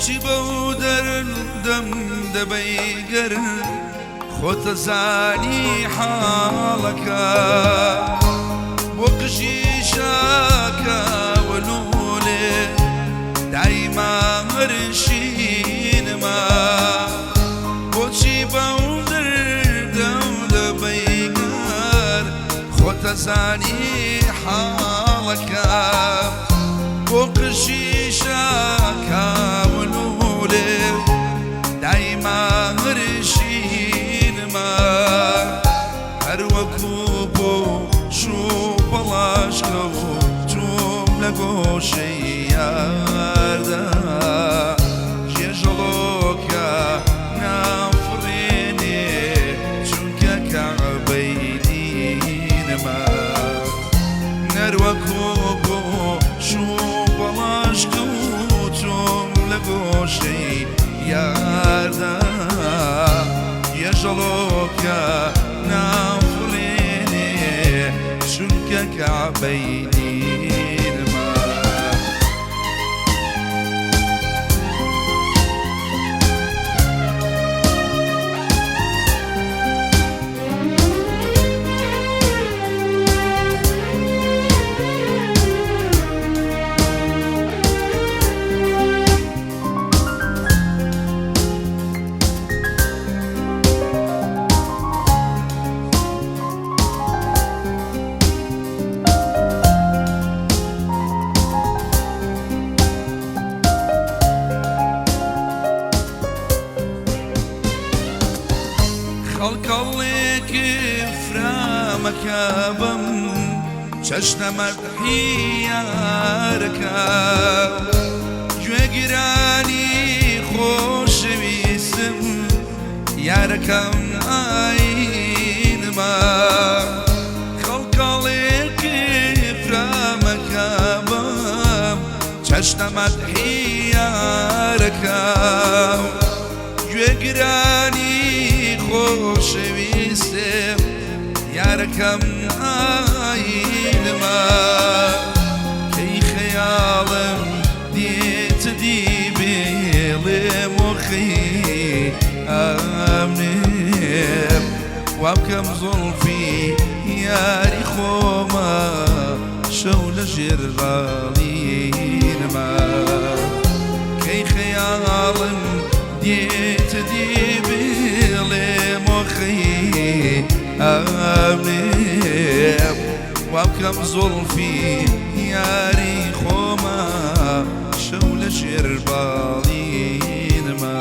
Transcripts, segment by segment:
بۆچی بەو دەردەم دەبەیگەر خۆتە زانی حاڵەکە بۆ قژی شاکە وەلوولێ دایما هەرشینمە بۆچی بەو دەردەم دەبەیگەر خۆتە زانی حاڵەکە بۆ قژی شاکە وەلوولێ دایما هەرشینمە هەر وەکو بۆ شوو پەڵاشکە و چووم لە گۆشەی یاردا ژێژەڵۆکە نافڕێنێ چونکە کەعبەی دینمە هەر وەکو بۆ شوو پەڵاشکە و چووم لە گۆشەی یاردا ژێژەڵۆکە نافڕێنێ چونکە کەعبەی دینمە خەڵکەڵێکی فرامەکە بەم چەشنە مەدحی یارەکە گوێگرانی خۆشەویستم یارەکەم ئاینمە خەڵکەڵێکی فرامەکە بەم چەشنە مەدحی یارەکە گوێگرانی خۆشەویستم یارەکەم ئاینمە کەی خەیاڵم دێتە دی بێڵێم وەخی ئەمنێم وا بکەم زوڵفی یاری خۆمە شەو لە ژێر ڕاڵینمە کەی خەیاڵم دێتە دی بێڵێم وەخی ئەمنێم وا بکەم زوڵفی یاری خۆمە شەو لە ژێر باڵینمە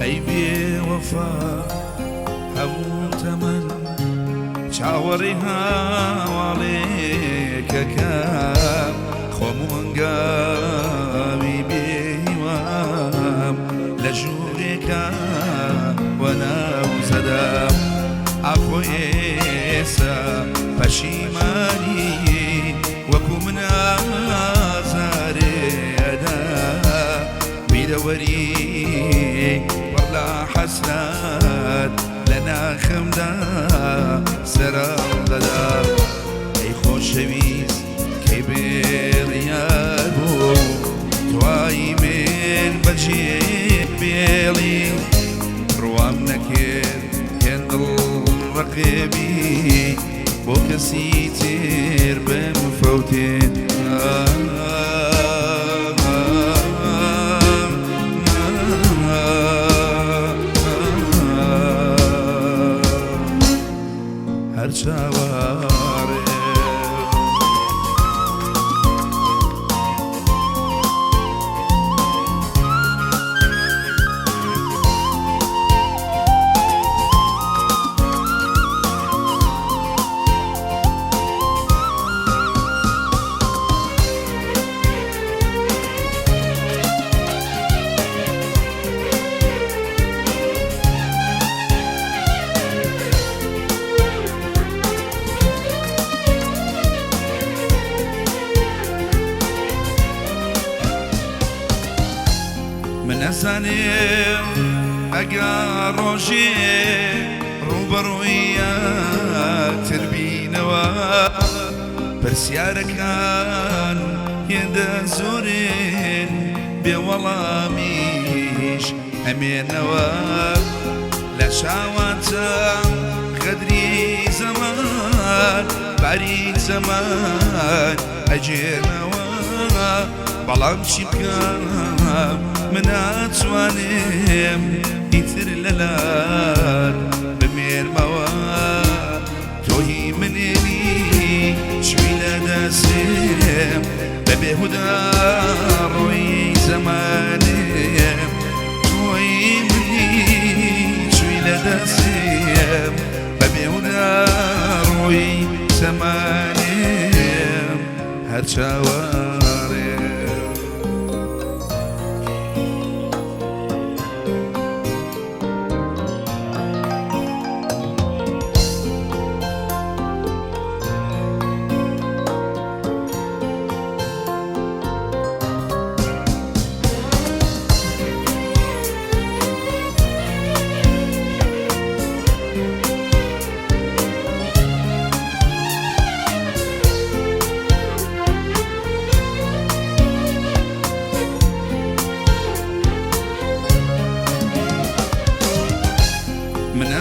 ئەی بێوەفا هەموو تەمەن چاوەڕی هاواڵێکەکە خۆم وەنگاوی بێهیوام لە ژوورێکە وەناو زەدام ئاخۆ ئێستا پەشیمانی وەکو من ئازارێ ئەدا بیرەوەری وەڵا حەسرات لە ناخەمدا سەرام دەدا ئەی خۆشەویست کەی بێڕیار بوو توایی من بەجێ بێڵی ڕوام نەکرد هێندڵ ڕقێبی بۆ کەسی تێر بم فەوتێن هەر چاوەڕێ نزانم ئەگەر ڕۆژێ ڕوبەڕوویەک تربینەوە پرسیارەکان هێندە زۆرێن بێوەڵامیش ئەمێنەوە لە شاواتە قەدری زەمان باری زەمان ئەجێنەوە بەڵام چی بکەم من ناتوانم ئیتر لەلات بمێرمەوە تۆهی منێنی چوی لە دەستێم بە بێهودا ڕۆی زەمانێم تۆی منی چوی لە دەستێم بە بێهودا ڕۆی زەمانێم هەر چاوەڕێم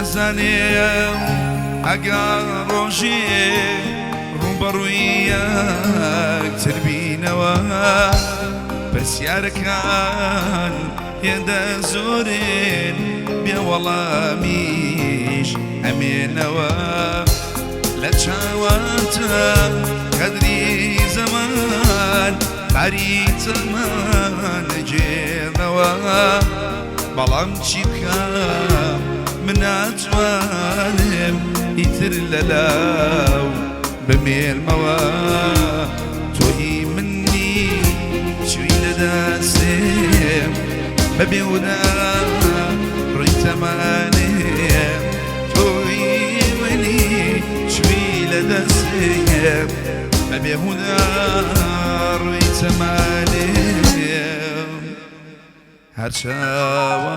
نزانم ئەگەر ڕۆژێ ڕوبەڕوویەک تربینەوە پرسیارەکان هێندە زۆرێن بێوەڵامیش ئەمێنەوە لە چاواتە قەدری زەمان باری زەمان ئەجێنەوە بەڵام چی بکەم من ناتوانم ئیتر لەلاو بمێرمەوە تۆهی منی چوی لە دەستێم بە بێودا ڕووی تەمانێم تۆی منی چوی لە دەستێم بە بێهودا ڕووی تەمانێم هەر چاوە